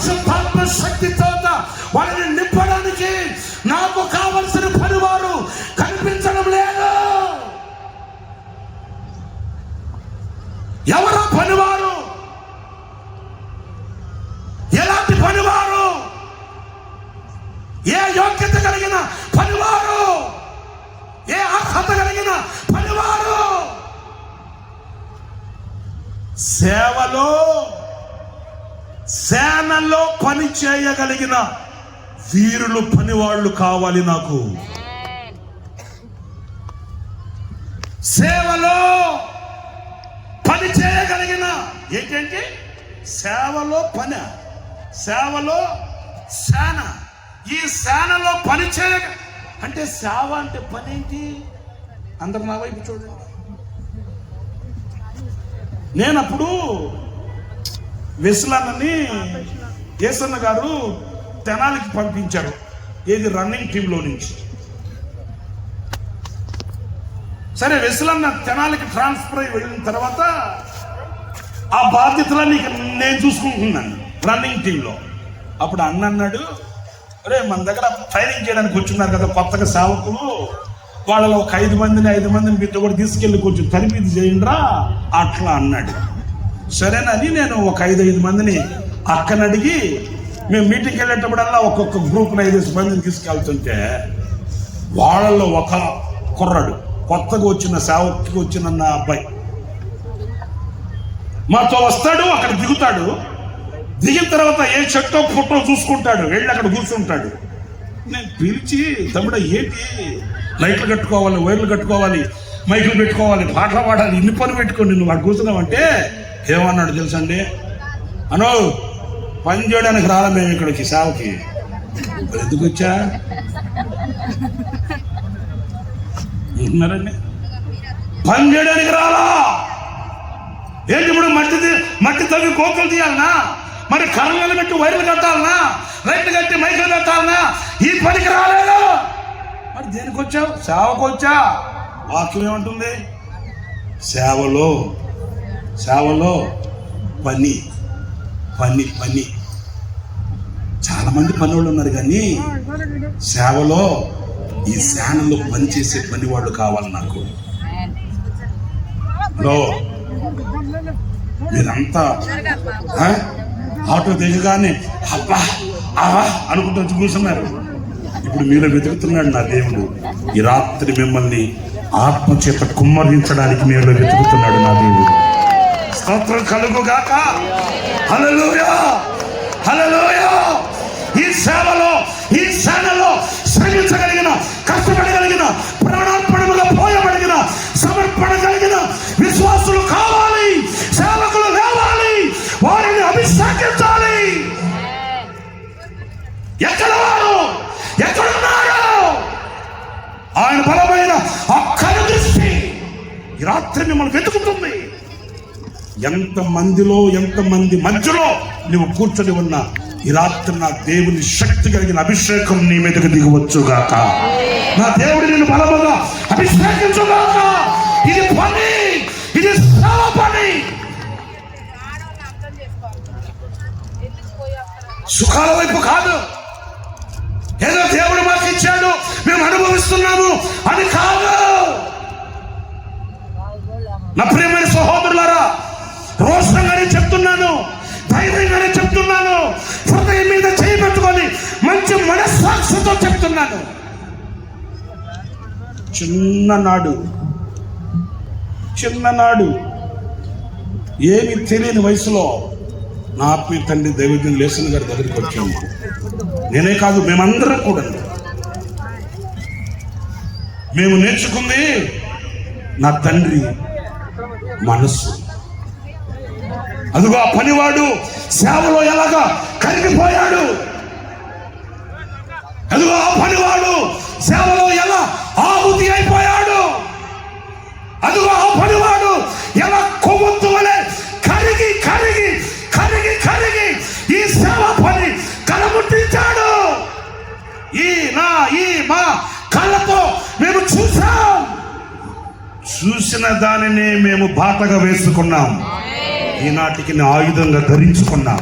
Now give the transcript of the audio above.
పరిశుద్ధాత్మ శక్తి చేత వాళ్ళని నింపడానికి నాకు కావలసిన పనివారు కనిపించడం లేదు. ఎవరో పనివారు? ఎలాంటి పనివారు? ఏ యోగ్యత కలిగిన పనివారు? ఏ అర్హత కలిగిన పనివారు? సేనలో పని చేయగలిగిన వీరులు పనివాళ్ళు కావాలి నాకు. సేవలో పని చేయగలిగిన ఏంటంటే సేవలో పని, సేవలో సేన. ఈ సేనలో పని చేయగ అంటే సేవ అంటే పని ఏంటి? అందరు నా వైపు చూడండి. నేనప్పుడు వెసులన్నని ఏసన్న గారు తెనాలికి పంపించారు, ఏది రన్నింగ్ టీంలో నుంచి. సరే, వెసులన్న తెనాలికి ట్రాన్స్ఫర్ అయి వెళ్ళిన తర్వాత ఆ బాధ్యతలన్నీ నేను చూసుకుంటున్నాను రన్నింగ్ టీంలో. అప్పుడు అన్న అన్నాడు, అరే మన దగ్గర ట్రైనింగ్ చేయడానికి వచ్చున్నారు కదా కొత్తగా సేవకులు, వాళ్ళలో ఒక 5 మందిని మీతో కూడా తీసుకెళ్ళి కొంచెం తరిమిది చేయండిరా అట్లా అన్నాడు. సరేనని నేను ఒక 5 మందిని అక్కని అడిగి, మేము మీటింగ్కి వెళ్ళేటప్పుడల్లా ఒక్కొక్క గ్రూప్ని 5 మందిని తీసుకెళ్తుంటే వాళ్ళల్లో ఒక కుర్రాడు, కొత్తగా వచ్చిన సేవకి వచ్చిన నా అబ్బాయి మాతో వస్తాడు. అక్కడ దిగుతాడు, దిగిన తర్వాత ఏ చెట్టో ఫోటో చూసుకుంటాడు, వెళ్ళి అక్కడ కూర్చుంటాడు. నేను పిలిచి, తమ్ముడ ఏంటి, లైట్లు కట్టుకోవాలి, వైర్లు కట్టుకోవాలి, మైకులు పెట్టుకోవాలి, పాటలు పాడాలి, ఇన్ని పని పెట్టుకోండి, నువ్వు అక్కడ కూర్చున్నావంటే ఏమన్నాడు తెలుసండి? అనో పని చేయడానికి రాలా మేము ఇక్కడికి సేవకి. ఎందుకు వచ్చా అంటున్నారండి? పని చేయడానికి రాలా ఏంటి? ఇప్పుడు మట్టి తవ్వి కోకలు తీయాలనా, మరి కర్రలు పెట్టి వైర్లు కట్టాలనా, లైట్లు కట్టి మైకులు కట్టాలనా? ఈ పనికి రాలేదు. మరి దేనికి వచ్చావు? సేవకు వచ్చా. వాక్యం ఏమంటుంది? సేవలో పని పని పని. చాలా మంది పనివాళ్ళు ఉన్నారు, కానీ సేవలో ఈ సేనలో పనిచేసే పని వాళ్ళు కావాలి నాకు. మీరంతా ఆటో దిగగానే అబ్బా ఆహా అనుకుంటూ వచ్చి కూర్చున్నారు. ఇప్పుడు మీలో వెతుకుతున్నాడు నా దేవుడు. ఈ రాత్రి మిమ్మల్ని ఆత్మచేత కుమ్మరించడానికి మీలో వెతుకుతున్నాడు నా దేవుడు. స్తోత్రం కలుగుగాక. హల్లెలూయా, హల్లెలూయా. ఈ సేవలో, ఈ సేనలో శ్రమించగలిగిన, కష్టపడగలిగిన, ప్రాణార్పణముగా పోయబడిన, సమర్పణ కలిగిన విశ్వాసులు కావాలి. సేవకులు లేవాలి, వారిని అభిషేకించాలి. ఎక్కడ వారు, ఎక్కడున్నారు? ఆయన బలమైన అక్కడి దృష్టి ఈ రాత్రి మిమ్మల్ని వెతుకుతుంది. ఎంతమంది మధ్యలో నువ్వు కూర్చొని ఉన్నా ఈ రాత్రి నా దేవుని శక్తి కలిగిన అభిషేకం నీ మీదకి దిగవచ్చుగాక. నా దేవుడి నిన్ను బలముగా అభిషేకించుగాక. ఇది పని, ఇది సేవ పని. సుఖాల వైపు కాదు, ఏదో దేవుడు మాకు ఇచ్చాడు మేము అనుభవిస్తున్నాము అని కాదు. నా ప్రియమైన సహోదరులారా, రోషంగానే చెప్తున్నాను, ధైర్యంగానే చెప్తున్నాను, హృదయం మీద చేయి పెట్టుకొని మంచి మనస్సాక్షితో చెప్తున్నాను. చిన్ననాడు ఏమి తెలియని వయసులో నా ఆత్మీయ తండ్రి దైవజ్ఞులు లేసన్ గారి దగ్గరికి వచ్చాము. నేనే కాదు, మేమందరం కూడా. మేము నేర్చుకుంది నా తండ్రి మనస్సు. అదిగో ఆ పనివాడు సేవలో ఎలాగా కరిగిపోయాడు. అదిగో ఆ పనివాడు సేవలో ఎలా ఆహుతి అయిపోయాడు. అదిగో ఆ పనివాడు ఎలా కొవ్వొత్తు వలె కరిగి కరిగి కరిగి కరిగి ఈ సేవ పని కలముట్టించాడు. ఈ మా కళ్ళతో మేము చూసిన దానిని మేము బాటగా వేసుకున్నాం. ఈనాటికి ఆయుధంగా ధరించుకున్నాం.